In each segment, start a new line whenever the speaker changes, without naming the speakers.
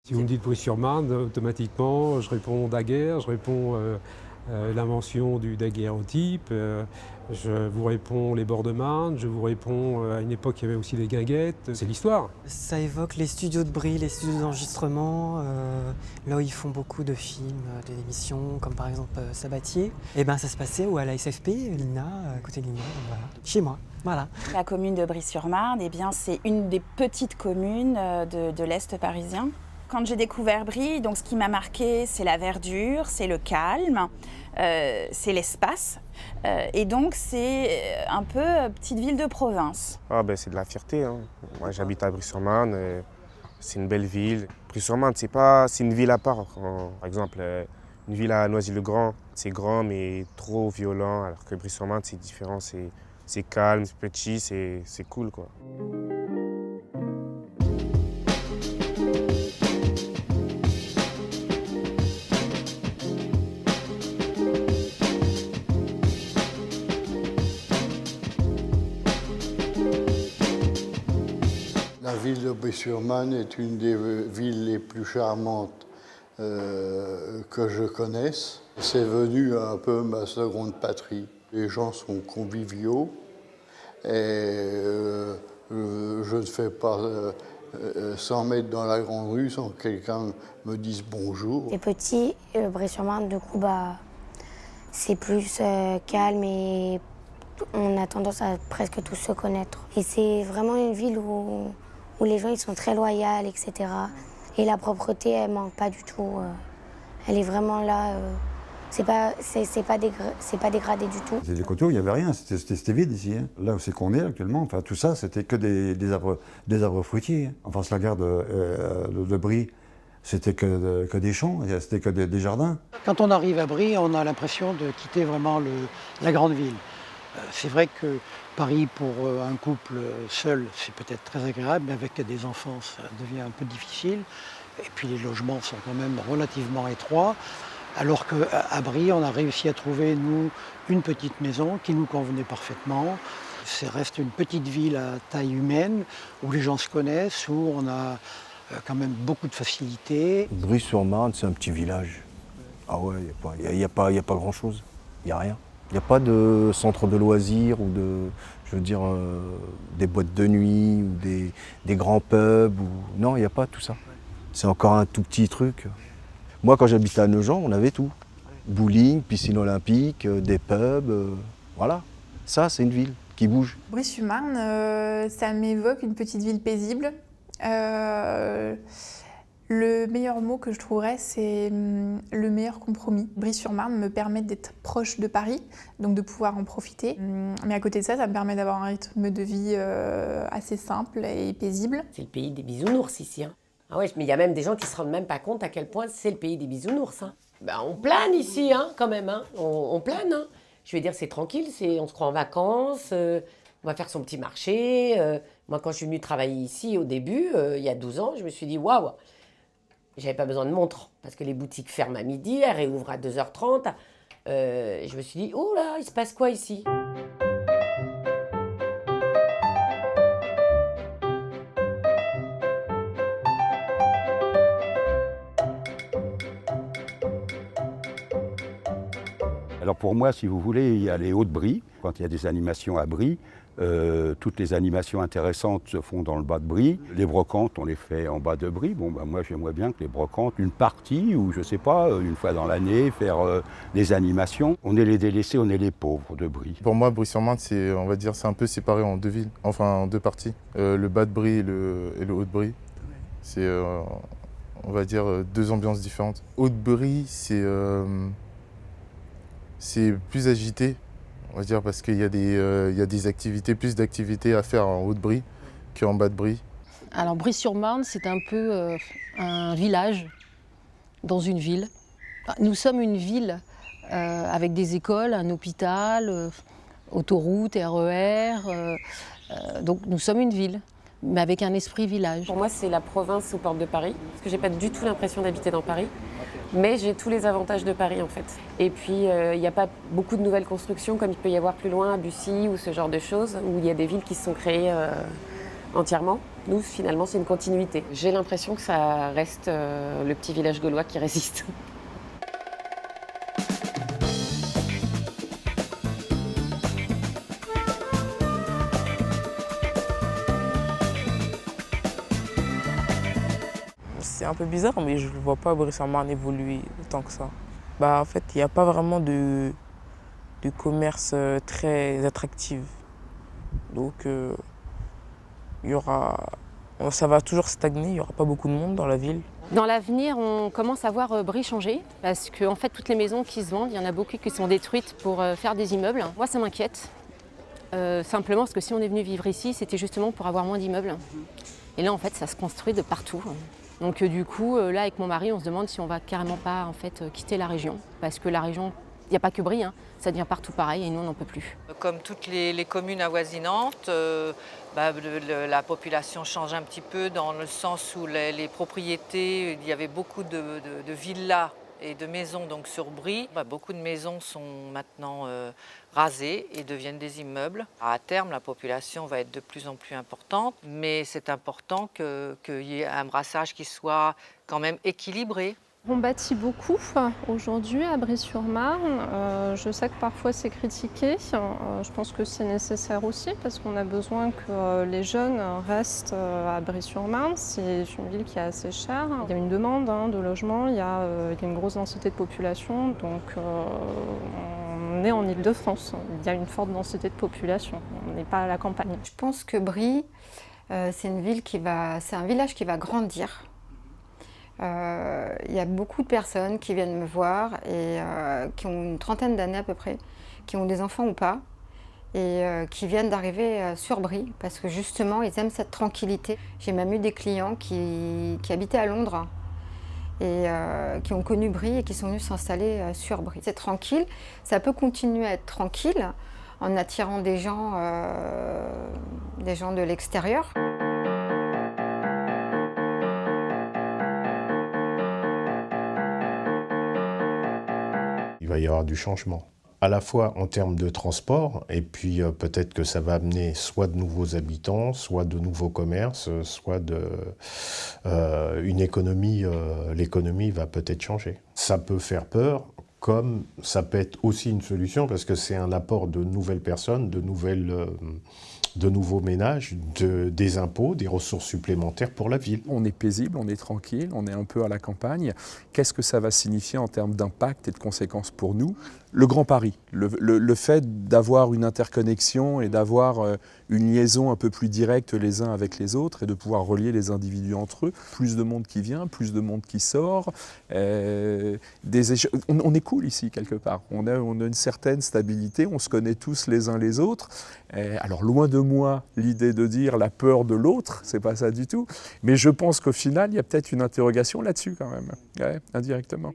Si vous me dites Brie-sur-Marne, automatiquement, je réponds daguerre, je réponds l'invention du daguerréotype, je vous réponds les bords de Marne, je vous réponds à une époque il y avait aussi les guinguettes, c'est l'histoire.
Ça évoque les studios de Brie, les studios d'enregistrement, là où ils font beaucoup de films, d'émissions, comme par exemple Sabatier. Et ben ça se passait à la SFP, l'INA, à côté de l'INA, donc voilà, chez moi. Voilà.
La commune de Brie-sur-Marne, eh bien, c'est une des petites communes de l'Est parisien. Quand j'ai découvert Brie, donc ce qui m'a marqué, c'est la verdure, c'est le calme, c'est l'espace. Et donc, c'est un peu petite ville de province.
C'est de la fierté, hein. Moi, j'habite à Brie-sur-Marne, c'est une belle ville. Brie-sur-Marne, c'est une ville à part. Par exemple, une ville à Noisy-le-Grand, c'est grand mais trop violent, alors que Brie-sur-Marne, c'est différent, c'est calme, c'est petit, c'est cool, quoi.
La ville de Brie-sur-Marne est une des villes les plus charmantes que je connaisse. C'est devenu un peu ma seconde patrie. Les gens sont conviviaux et je ne fais pas 100 mètres dans la grande rue sans que quelqu'un me dise bonjour.
C'est petit, Brie-sur-Marne, du coup, c'est plus calme et on a tendance à presque tous se connaître. Et c'est vraiment une ville où les gens ils sont très loyaux, etc. Et la propreté, elle manque pas du tout. Elle est vraiment là. C'est pas dégradé du tout.
C'était des coteaux, il n'y avait rien, c'était vide ici. Hein. Là où c'est qu'on est actuellement, enfin tout ça, c'était que des arbres fruitiers. Hein. En face la gare de Brie, c'était que des champs, c'était que des jardins.
Quand on arrive à Brie, on a l'impression de quitter vraiment la grande ville. C'est vrai que Paris, pour un couple seul, c'est peut-être très agréable, mais avec des enfants, ça devient un peu difficile. Et puis les logements sont quand même relativement étroits. Alors qu'à Brie, on a réussi à trouver, nous, une petite maison qui nous convenait parfaitement. Ça reste une petite ville à taille humaine, où les gens se connaissent, où on a quand même beaucoup de facilité.
Brie-sur-Marne, c'est un petit village. Ah ouais, il n'y a pas grand-chose, il n'y a rien. Il n'y a pas de centre de loisirs ou des boîtes de nuit ou des grands pubs. Non, il n'y a pas tout ça. C'est encore un tout petit truc. Moi, quand j'habitais à Nogent, on avait tout. Bowling, piscine olympique, des pubs, voilà. Ça, c'est une ville qui bouge.
Brie-sur-Marne, ça m'évoque une petite ville paisible. Le meilleur mot que je trouverais, c'est le meilleur compromis. Brie-sur-Marne me permet d'être proche de Paris, donc de pouvoir en profiter. Mais à côté de ça, ça me permet d'avoir un rythme de vie assez simple et paisible.
C'est le pays des bisounours ici. Hein. Ah ouais, mais il y a même des gens qui ne se rendent même pas compte à quel point c'est le pays des bisounours. Hein. On plane ici, hein, quand même. Hein. On plane. Hein. Je veux dire, c'est tranquille, on se croit en vacances, on va faire son petit marché. Moi, quand je suis venue travailler ici au début, il y a 12 ans, je me suis dit, waouh, j'avais pas besoin de montre, parce que les boutiques ferment à midi, elles réouvrent à 2h30. Je me suis dit, oh là, il se passe quoi ici ?
Alors pour moi, si vous voulez, il y a les Hauts-de-Brie. Quand il y a des animations à Brie, toutes les animations intéressantes se font dans le bas de Brie. Les brocantes, on les fait en bas de Brie. Moi, j'aimerais bien que les brocantes, une partie, ou je sais pas, une fois dans l'année, faire des animations. On est les délaissés, on est les pauvres de Brie.
Pour moi, Brie-sur-Marne, c'est un peu séparé en deux villes, enfin en deux parties. Le bas de Brie et le haut de Brie. C'est, on va dire, deux ambiances différentes. Haut de Brie, c'est plus agité, on va dire, parce qu'il y a des activités, plus d'activités à faire en haut de Brie qu'en bas de Brie.
Alors Brie-sur-Marne, c'est un peu un village dans une ville. Nous sommes une ville avec des écoles, un hôpital, autoroute, RER. Donc nous sommes une ville, mais avec un esprit village.
Pour moi, c'est la province aux portes de Paris, parce que j'ai pas du tout l'impression d'habiter dans Paris. Mais j'ai tous les avantages de Paris en fait. Et puis il n'y a pas beaucoup de nouvelles constructions comme il peut y avoir plus loin à Bussy ou ce genre de choses, où il y a des villes qui se sont créées entièrement. Nous, finalement, c'est une continuité. J'ai l'impression que ça reste le petit village gaulois qui résiste.
C'est un peu bizarre, mais je ne vois pas Brie-sur-Marne évoluer tant que ça. En fait, il n'y a pas vraiment de commerce très attractif. Donc, ça va toujours stagner, il n'y aura pas beaucoup de monde dans la ville.
Dans l'avenir, on commence à voir Brie changer parce que en fait, toutes les maisons qui se vendent, il y en a beaucoup qui sont détruites pour faire des immeubles. Moi, ça m'inquiète. Simplement parce que si on est venu vivre ici, c'était justement pour avoir moins d'immeubles. Et là, en fait, ça se construit de partout. Donc du coup, là, avec mon mari, on se demande si on va carrément pas en fait, quitter la région. Parce que la région, il n'y a pas que Brie, hein, ça devient partout pareil et nous, on n'en peut plus.
Comme toutes les communes avoisinantes, la population change un petit peu dans le sens où les propriétés, il y avait beaucoup de villas et de maisons donc sur Brie. Beaucoup de maisons sont maintenant rasées et deviennent des immeubles. À terme, la population va être de plus en plus importante, mais c'est important qu'il y ait un brassage qui soit quand même équilibré.
On bâtit beaucoup aujourd'hui à Brie-sur-Marne. Je sais que parfois c'est critiqué. Je pense que c'est nécessaire aussi parce qu'on a besoin que les jeunes restent à Brie-sur-Marne. C'est une ville qui est assez chère. Il y a une demande de logement, il y a une grosse densité de population. Donc on est en Île-de-France. Il y a une forte densité de population. On n'est pas à la campagne.
Je pense que Brie, c'est un village qui va grandir. Il y a beaucoup de personnes qui viennent me voir et qui ont une trentaine d'années à peu près, qui ont des enfants ou pas, et qui viennent d'arriver sur Brie parce que justement ils aiment cette tranquillité. J'ai même eu des clients qui habitaient à Londres et qui ont connu Brie et qui sont venus s'installer sur Brie. C'est tranquille, ça peut continuer à être tranquille en attirant des gens de l'extérieur.
Il va y avoir du changement, à la fois en termes de transport, et puis peut-être que ça va amener soit de nouveaux habitants, soit de nouveaux commerces, soit une économie, l'économie va peut-être changer. Ça peut faire peur, comme ça peut être aussi une solution, parce que c'est un apport de nouvelles personnes, de nouveaux ménages, des impôts, des ressources supplémentaires pour la ville.
On est paisible, on est tranquille, on est un peu à la campagne. Qu'est-ce que ça va signifier en termes d'impact et de conséquences pour nous ? Le Grand Paris, le fait d'avoir une interconnexion et d'avoir une liaison un peu plus directe les uns avec les autres et de pouvoir relier les individus entre eux. Plus de monde qui vient, plus de monde qui sort. On est cool ici quelque part. On a une certaine stabilité, on se connaît tous les uns les autres. Alors loin de moi l'idée de dire la peur de l'autre, c'est pas ça du tout. Mais je pense qu'au final, il y a peut-être une interrogation là-dessus quand même, indirectement.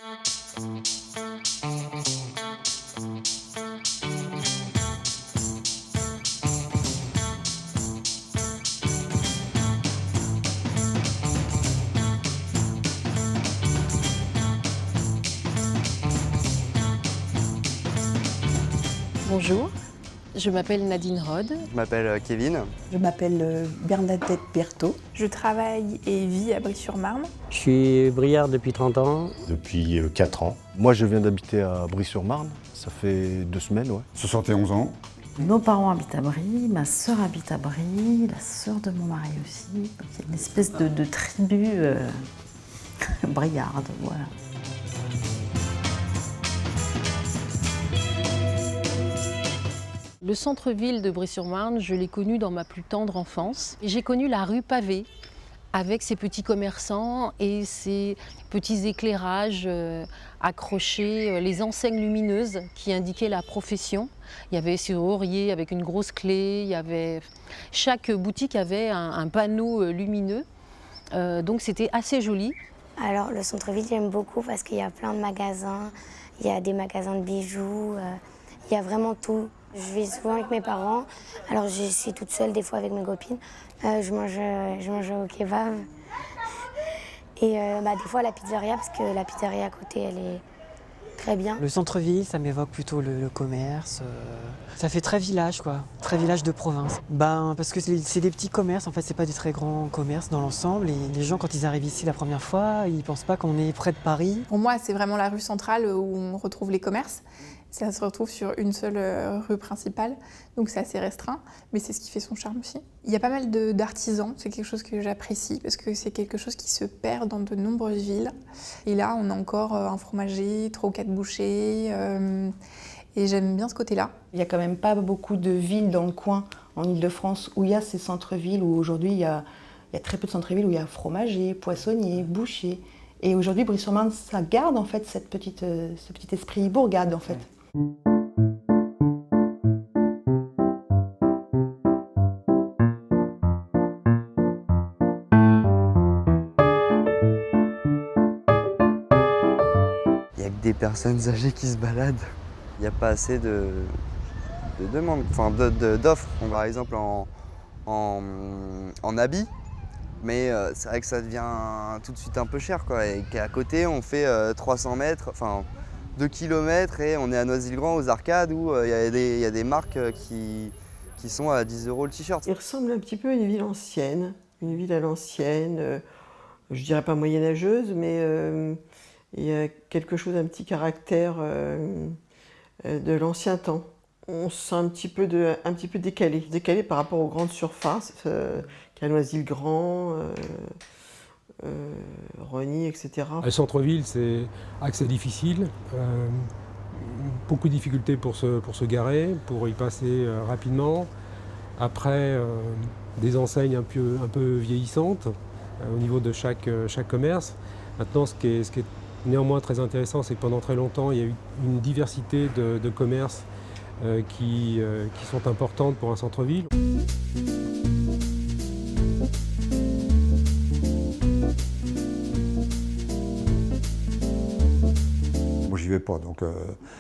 Bonjour, je m'appelle Nadine Rode.
Je m'appelle Kevin.
Je m'appelle Bernadette Berthaud.
Je travaille et vis à Brie-sur-Marne.
Je suis briard depuis 30 ans.
Depuis 4 ans.
Moi, je viens d'habiter à Brie-sur-Marne. Ça fait 2 semaines, ouais.
71 ans.
Nos parents habitent à Brie, ma sœur habite à Brie, la sœur de mon mari aussi. Donc il y a une espèce de tribu briarde, voilà.
Le centre-ville de Brie-sur-Marne, je l'ai connu dans ma plus tendre enfance. J'ai connu la rue pavée avec ses petits commerçants et ses petits éclairages accrochés, les enseignes lumineuses qui indiquaient la profession. Il y avait serrurier avec une grosse clé, chaque boutique avait un panneau lumineux, donc c'était assez joli.
Alors le centre-ville, j'aime beaucoup parce qu'il y a plein de magasins, il y a des magasins de bijoux, il y a vraiment tout. Je vais souvent avec mes parents, alors je suis toute seule des fois avec mes copines. Je mange au kebab. Et des fois à la pizzeria, parce que la pizzeria à côté, elle est très bien.
Le centre-ville, ça m'évoque plutôt le commerce. Ça fait très village, quoi. Très village de province. Parce que c'est des petits commerces, en fait, c'est pas des très grands commerces dans l'ensemble. Et les gens, quand ils arrivent ici la première fois, ils pensent pas qu'on est près de Paris.
Pour moi, c'est vraiment la rue centrale où on retrouve les commerces. Ça se retrouve sur une seule rue principale, donc c'est assez restreint, mais c'est ce qui fait son charme aussi. Il y a pas mal d'artisans, c'est quelque chose que j'apprécie, parce que c'est quelque chose qui se perd dans de nombreuses villes. Et là, on a encore un fromager, 3 ou 4 bouchers, et j'aime bien ce côté-là.
Il n'y a quand même pas beaucoup de villes dans le coin, en Ile-de-France, où il y a ces centres-villes, où aujourd'hui il y a très peu de centres-villes où il y a fromager, poissonnier, boucher. Et aujourd'hui, Brie-sur-Marne, ça garde en fait ce petit esprit bourgade en fait.
Il n'y a que des personnes âgées qui se baladent. Il n'y a pas assez de demandes, enfin d'offres. Par exemple en habits, mais c'est vrai que ça devient tout de suite un peu cher, quoi. Et qu'à côté, on fait 300 mètres, enfin 2 km et on est à Noisy-le-Grand aux arcades où il y a des marques qui sont à 10 € le t-shirt.
Il ressemble un petit peu à une ville ancienne, une ville à l'ancienne, je dirais pas moyenâgeuse, mais il y a quelque chose, un petit caractère de l'ancien temps. On se sent un petit peu décalé par rapport aux grandes surfaces, qu'à Noisy-le-Grand, Rosny, etc.
Le centre-ville, c'est accès difficile, beaucoup de difficultés pour se garer, pour y passer rapidement. Après, des enseignes un peu vieillissantes au niveau de chaque commerce. Maintenant, ce qui est néanmoins très intéressant, c'est que pendant très longtemps, il y a eu une diversité de commerces qui sont importantes pour un centre-ville.
Moi, j'y vais pas, donc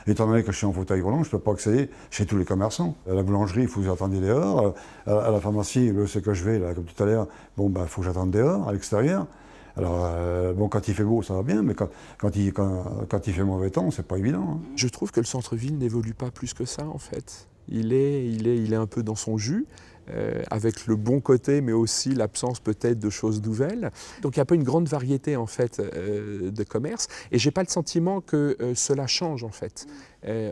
étant donné que je suis en fauteuil roulant, je ne peux pas accéder chez tous les commerçants. À la boulangerie, il faut que j'attende dehors. À la pharmacie, c'est que je vais, là, comme tout à l'heure, il faut que j'attende dehors, à l'extérieur. Alors, quand il fait beau, ça va bien, mais quand il fait mauvais temps, c'est pas évident. Hein.
Je trouve que le centre-ville n'évolue pas plus que ça, en fait. Il est un peu dans son jus, avec le bon côté, mais aussi l'absence peut-être de choses nouvelles. Donc il n'y a pas une grande variété, en fait, de commerces. Et je n'ai pas le sentiment que cela change, en fait.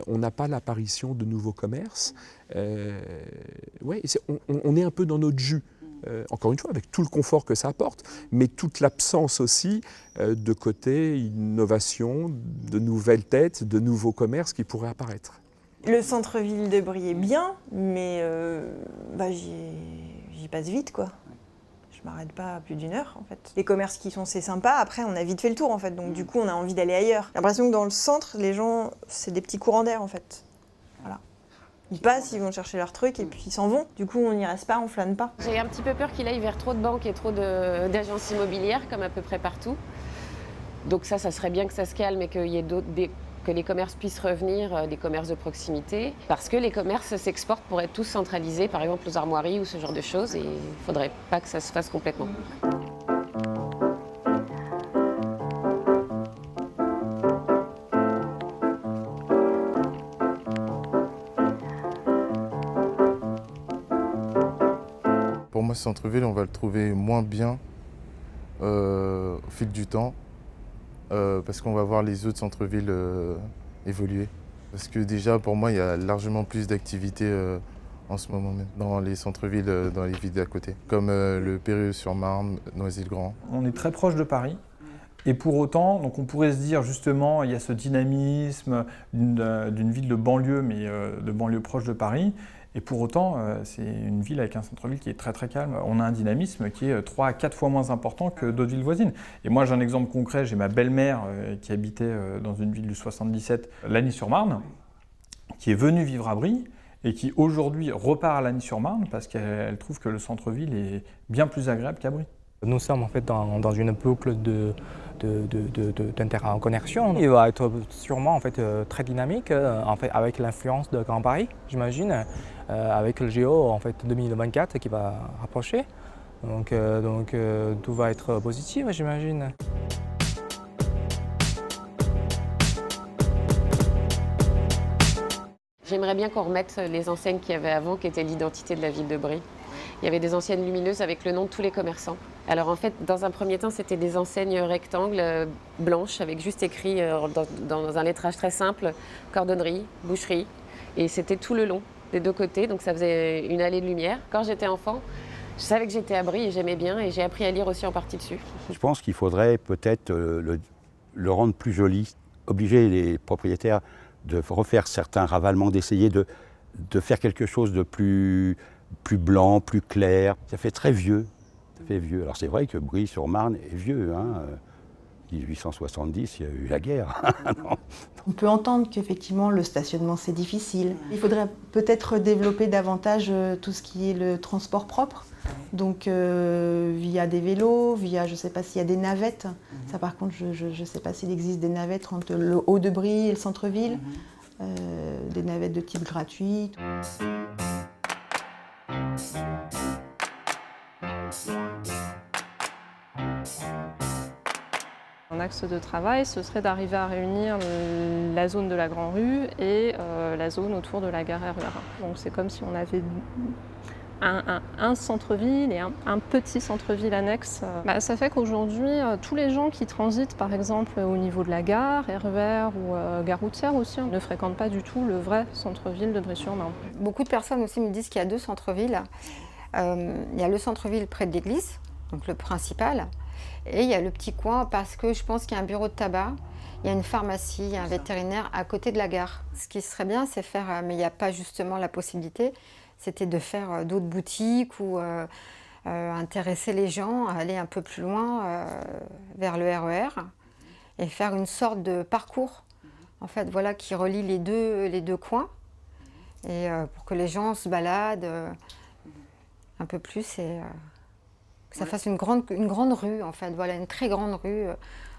On n'a pas l'apparition de nouveaux commerces. On est un peu dans notre jus. Encore une fois, avec tout le confort que ça apporte, mais toute l'absence aussi de côté innovation, de nouvelles têtes, de nouveaux commerces qui pourraient apparaître.
Le centre-ville de Brie est bien, mais j'y passe vite, quoi. Je m'arrête pas à plus d'1 heure, en fait. Les commerces qui sont assez sympas, après, on a vite fait le tour, en fait, donc du coup, on a envie d'aller ailleurs. J'ai l'impression que dans le centre, les gens, c'est des petits courants d'air, en fait. Voilà. Ils passent, ils vont chercher leur truc et puis ils s'en vont. Du coup, on n'y reste pas, on flâne pas.
J'ai un petit peu peur qu'il aille vers trop de banques et trop d'agences immobilières, comme à peu près partout. Donc ça serait bien que ça se calme et qu'il y ait que les commerces puissent revenir, des commerces de proximité. Parce que les commerces s'exportent pour être tous centralisés, par exemple aux armoiries ou ce genre de choses, et il ne faudrait pas que ça se fasse complètement.
Pour moi, ce centre-ville, on va le trouver moins bien au fil du temps, parce qu'on va voir les autres centres-villes évoluer. Parce que déjà, pour moi, il y a largement plus d'activités en ce moment même dans les centres-villes, dans les villes d'à côté, comme le Périgueux-sur-Marne, Noisy-le-Grand.
On est très proche de Paris. Et pour autant, donc on pourrait se dire justement, il y a ce dynamisme d'une ville de banlieue, mais de banlieue proche de Paris. Et pour autant, c'est une ville avec un centre-ville qui est très très calme. On a un dynamisme qui est 3 à 4 fois moins important que d'autres villes voisines. Et moi j'ai un exemple concret, j'ai ma belle-mère qui habitait dans une ville du 77, Lagny-sur-Marne, qui est venue vivre à Brie et qui aujourd'hui repart à Lagny-sur-Marne parce qu'elle trouve que le centre-ville est bien plus agréable qu'à Brie.
Nous sommes en fait dans une boucle d'interconnexion. Il va être sûrement en fait très dynamique en fait avec l'influence de Grand Paris, j'imagine, avec le JO en fait 2024 qui va approcher. Donc tout va être positif, j'imagine.
J'aimerais bien qu'on remette les enseignes qu'il y avait avant, qui étaient l'identité de la ville de Brie. Il y avait des enseignes lumineuses avec le nom de tous les commerçants. Alors en fait, dans un premier temps, c'était des enseignes rectangles blanches avec juste écrit dans un lettrage très simple, cordonnerie, boucherie. Et c'était tout le long des deux côtés, donc ça faisait une allée de lumière. Quand j'étais enfant, je savais que j'étais à Brie et j'aimais bien et j'ai appris à lire aussi en partie dessus.
Je pense qu'il faudrait peut-être le rendre plus joli, obliger les propriétaires de refaire certains ravalements, d'essayer de faire quelque chose de plus blanc, plus clair. Ça fait très vieux. Ça fait vieux. Alors c'est vrai que Brie-sur-Marne est vieux. 1870, il y a eu la guerre.
On peut entendre qu'effectivement le stationnement c'est difficile. Il faudrait peut-être développer davantage tout ce qui est le transport propre. Donc via des vélos, via, je ne sais pas s'il y a des navettes. Ça par contre, je ne sais pas s'il existe des navettes entre le haut de Brie et le centre-ville. Des navettes de type gratuit.
Un axe de travail, ce serait d'arriver à réunir la zone de la Grand Rue et la zone autour de la gare RER. Donc c'est comme si on avait un centre-ville et un petit centre-ville annexe. Ça fait qu'aujourd'hui, tous les gens qui transitent par exemple au niveau de la gare, RER ou gare routière aussi, ne fréquentent pas du tout le vrai centre-ville de Brie-sur-Marne.
Beaucoup de personnes aussi me disent qu'il y a deux centres-villes. Il y a le centre-ville près de l'église, donc le principal, et il y a le petit coin parce que je pense qu'il y a un bureau de tabac, il y a une pharmacie, il y a un vétérinaire à côté de la gare. Ce qui serait bien, c'est faire, mais il n'y a pas justement la possibilité, c'était de faire d'autres boutiques ou intéresser les gens à aller un peu plus loin vers le RER et faire une sorte de parcours en fait, voilà, qui relie les deux coins et pour que les gens se baladent un peu plus et que ça fasse une grande rue en fait, voilà, une très grande rue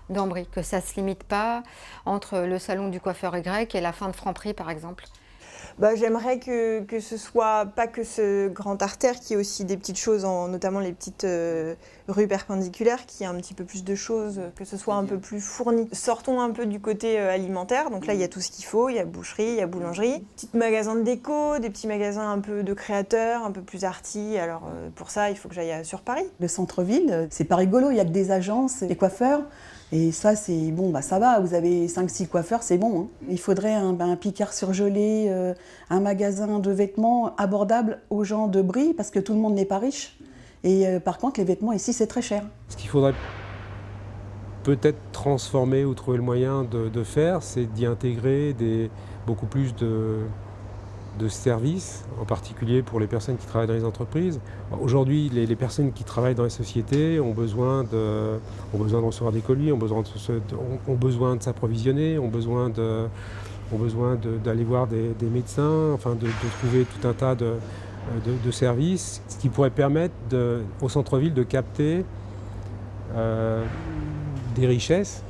dans Brie, que ça ne se limite pas entre le salon du coiffeur Y et la fin de Franprix par exemple.
J'aimerais que ce soit pas que ce grand artère, qu'il y ait aussi des petites choses, notamment les petites rues perpendiculaires, qu'il y ait un petit peu plus de choses, que ce soit un peu plus fourni. Sortons un peu du côté alimentaire, donc là il y a tout ce qu'il faut, il y a boucherie, il y a boulangerie, petits magasins de déco, des petits magasins un peu de créateurs, un peu plus arty. Alors pour ça il faut que j'aille sur Paris.
Le centre-ville, c'est pas rigolo, il y a que des agences, des coiffeurs. Et ça, c'est bon, ça va, vous avez 5-6 coiffeurs, c'est bon. Il faudrait un Picard surgelé, un magasin de vêtements abordable aux gens de Brie, parce que tout le monde n'est pas riche. Et par contre, les vêtements ici, c'est très cher.
Ce qu'il faudrait peut-être transformer ou trouver le moyen de faire, c'est d'y intégrer beaucoup plus de services, en particulier pour les personnes qui travaillent dans les entreprises. Aujourd'hui, les personnes qui travaillent dans les sociétés ont besoin de recevoir des colis, ont besoin de s'approvisionner, ont besoin d'aller voir des médecins, enfin de trouver tout un tas de services, ce qui pourrait permettre au centre-ville de capter des richesses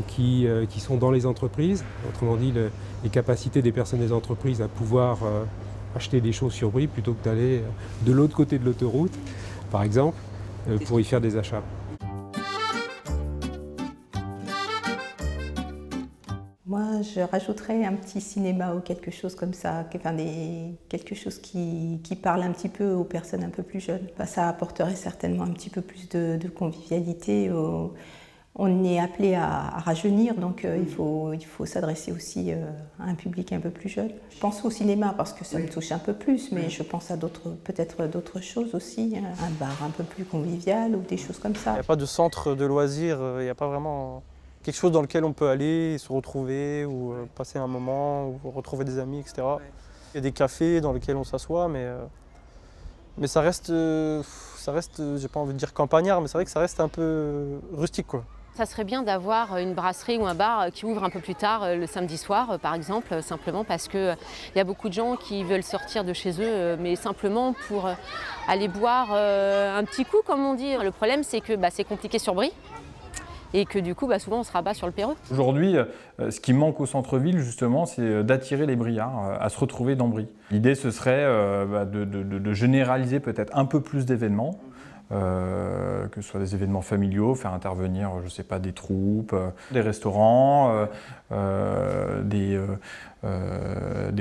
qui sont dans les entreprises, autrement dit les capacités des personnes des entreprises à pouvoir acheter des choses sur Brie plutôt que d'aller de l'autre côté de l'autoroute, par exemple, pour y faire des achats.
Moi, je rajouterais un petit cinéma ou quelque chose comme ça, quelque chose qui parle un petit peu aux personnes un peu plus jeunes. Ça apporterait certainement un petit peu plus de convivialité. On est appelé à rajeunir, donc il faut s'adresser aussi à un public un peu plus jeune. Je pense au cinéma parce que ça me touche un peu plus, mais je pense à peut-être d'autres choses aussi, un bar un peu plus convivial ou des choses comme ça.
Il n'y a pas de centre de loisirs, il n'y a pas vraiment quelque chose dans lequel on peut aller, se retrouver ou passer un moment, ou retrouver des amis, etc. Il y a des cafés dans lesquels on s'assoit, mais ça reste, j'ai pas envie de dire campagnard, mais c'est vrai que ça reste un peu rustique, quoi.
Ça serait bien d'avoir une brasserie ou un bar qui ouvre un peu plus tard le samedi soir, par exemple, simplement parce qu'il y a beaucoup de gens qui veulent sortir de chez eux, mais simplement pour aller boire un petit coup, comme on dit. Le problème, c'est que c'est compliqué sur Brie et que du coup, souvent, on se rabat sur le Péreux.
Aujourd'hui, ce qui manque au centre-ville, justement, c'est d'attirer les Briards à se retrouver dans Brie. L'idée, ce serait de généraliser peut-être un peu plus d'événements, que ce soit des événements familiaux, faire intervenir, je ne sais pas, des troupes, des restaurants, des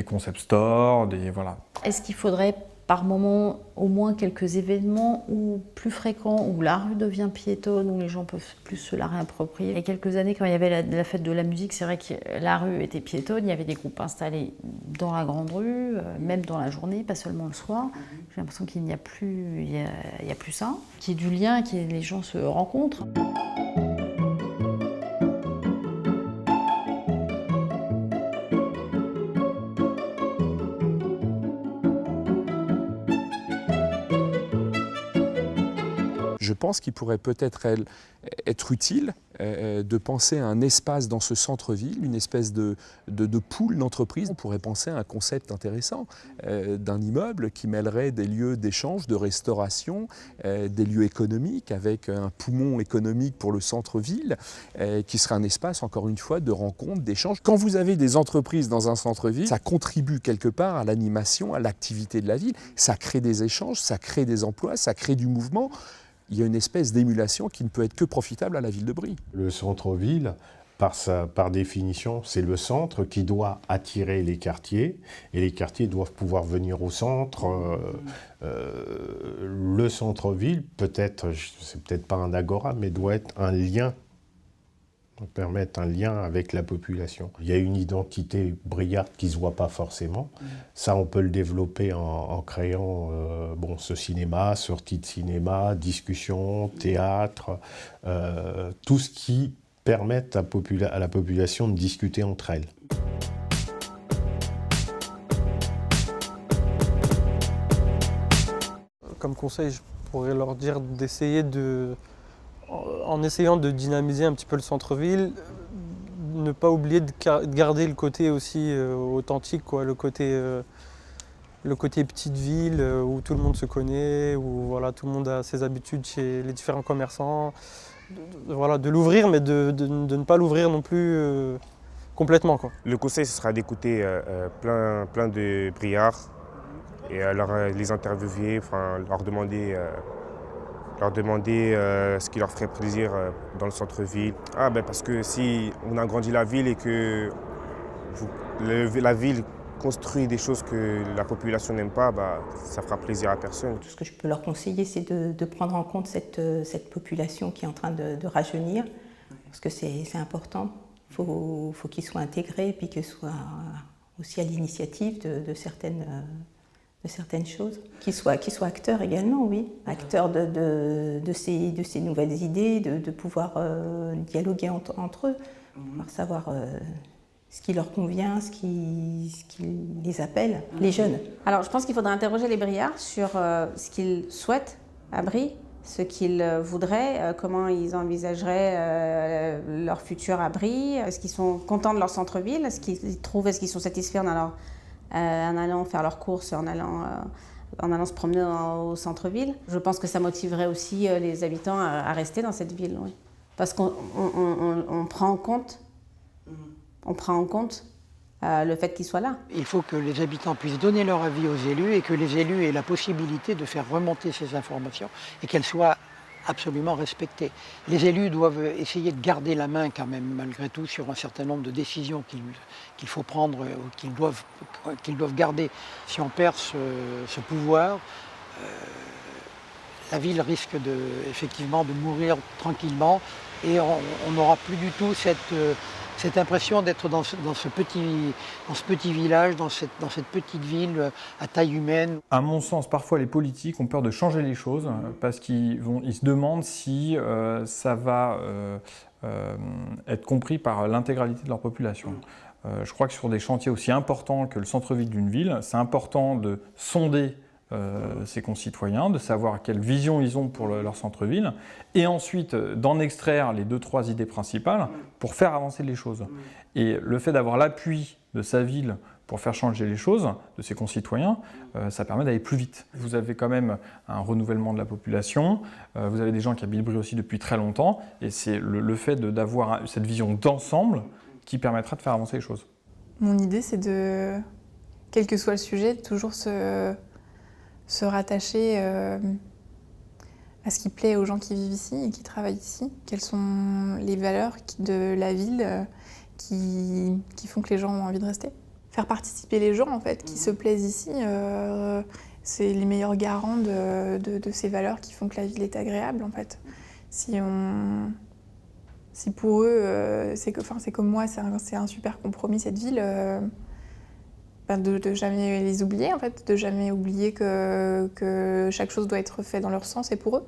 concept stores, voilà.
Est-ce qu'il faudrait par moment au moins quelques événements plus fréquents, où la rue devient piétonne, où les gens peuvent plus se la réapproprier? Il y a quelques années, quand il y avait la fête de la musique, c'est vrai que la rue était piétonne, il y avait des groupes installés dans la grande rue, même dans la journée, pas seulement le soir. J'ai l'impression qu'il n'y a plus, il y a plus ça, qu'il y ait du lien, que les gens se rencontrent.
Je pense qu'il pourrait peut-être être utile de penser à un espace dans ce centre-ville, une espèce de pool d'entreprise. On pourrait penser à un concept intéressant d'un immeuble qui mêlerait des lieux d'échange, de restauration, des lieux économiques avec un poumon économique pour le centre-ville, qui serait un espace, encore une fois, de rencontre, d'échange. Quand vous avez des entreprises dans un centre-ville, ça contribue quelque part à l'animation, à l'activité de la ville. Ça crée des échanges, ça crée des emplois, ça crée du mouvement. Il y a une espèce d'émulation qui ne peut être que profitable à la ville de Brie.
Le centre-ville, par définition, c'est le centre qui doit attirer les quartiers, et les quartiers doivent pouvoir venir au centre. Le centre-ville, peut-être, c'est peut-être pas un agora, mais doit être un lien, permettre un lien avec la population. Il y a une identité briarde qui ne se voit pas forcément. Ça, on peut le développer en créant ce cinéma, sortie de cinéma, discussion, théâtre, tout ce qui permet à la population de discuter entre elles.
Comme conseil, je pourrais leur dire d'essayer en essayant de dynamiser un petit peu le centre-ville, ne pas oublier de garder le côté aussi authentique, quoi, le côté petite ville où tout le monde se connaît, où voilà, tout le monde a ses habitudes chez les différents commerçants. De l'ouvrir, mais de ne pas l'ouvrir non plus complètement, quoi.
Le conseil, ce sera d'écouter plein de briards et les interviewer, leur demander ce qui leur ferait plaisir dans le centre-ville. Parce que si on agrandit la ville et que la ville construit des choses que la population n'aime pas, ça fera plaisir à personne.
Tout ce que je peux leur conseiller, c'est de prendre en compte cette population qui est en train de rajeunir, parce que c'est important. Il faut qu'ils soient intégrés et puis qu'ils soient aussi à l'initiative de certaines choses. Qu'ils soient acteurs également, oui. Acteurs de ces nouvelles idées, de pouvoir dialoguer entre eux, pour savoir ce qui leur convient, ce qui les appelle, les jeunes.
Alors je pense qu'il faudrait interroger les Briards sur ce qu'ils souhaitent à Brie, ce qu'ils voudraient, comment ils envisageraient leur futur à Brie, est-ce qu'ils sont contents de leur centre-ville, est-ce qu'ils sont satisfaits en allant faire leurs courses, en allant se promener au centre-ville. Je pense que ça motiverait aussi les habitants à rester dans cette ville, oui. Parce qu'on prend en compte, le fait qu'ils soient là.
Il faut que les habitants puissent donner leur avis aux élus et que les élus aient la possibilité de faire remonter ces informations et qu'elles soient absolument respectées. Les élus doivent essayer de garder la main quand même, malgré tout, sur un certain nombre de décisions qu'il faut prendre ou qu'ils doivent garder. Si on perd ce pouvoir, la ville risque effectivement de mourir tranquillement et on n'aura plus du tout cette impression d'être dans ce petit village, dans cette petite ville à taille humaine.
À mon sens, parfois les politiques ont peur de changer les choses parce qu'ils se demandent si ça va être compris par l'intégralité de leur population. Je crois que sur des chantiers aussi importants que le centre-ville d'une ville, c'est important de sonder ses concitoyens, de savoir quelle vision ils ont pour leur centre-ville, et ensuite d'en extraire les 2-3 idées principales pour faire avancer les choses. Et le fait d'avoir l'appui de sa ville pour faire changer les choses, de ses concitoyens, ça permet d'aller plus vite. Vous avez quand même un renouvellement de la population, vous avez des gens qui habitent Brie aussi depuis très longtemps, et c'est le fait d'avoir cette vision d'ensemble qui permettra de faire avancer les choses.
Mon idée, c'est de, quel que soit le sujet, toujours se rattacher ce qui plaît aux gens qui vivent ici et qui travaillent ici. Quelles sont les valeurs de la ville qui font que les gens ont envie de rester. Faire participer les gens en fait, qui se plaisent ici, c'est les meilleurs garants de ces valeurs qui font que la ville est agréable en fait. Si pour eux, c'est comme moi, c'est un super compromis cette ville, de jamais les oublier en fait, de jamais oublier que chaque chose doit être faite dans leur sens et pour eux.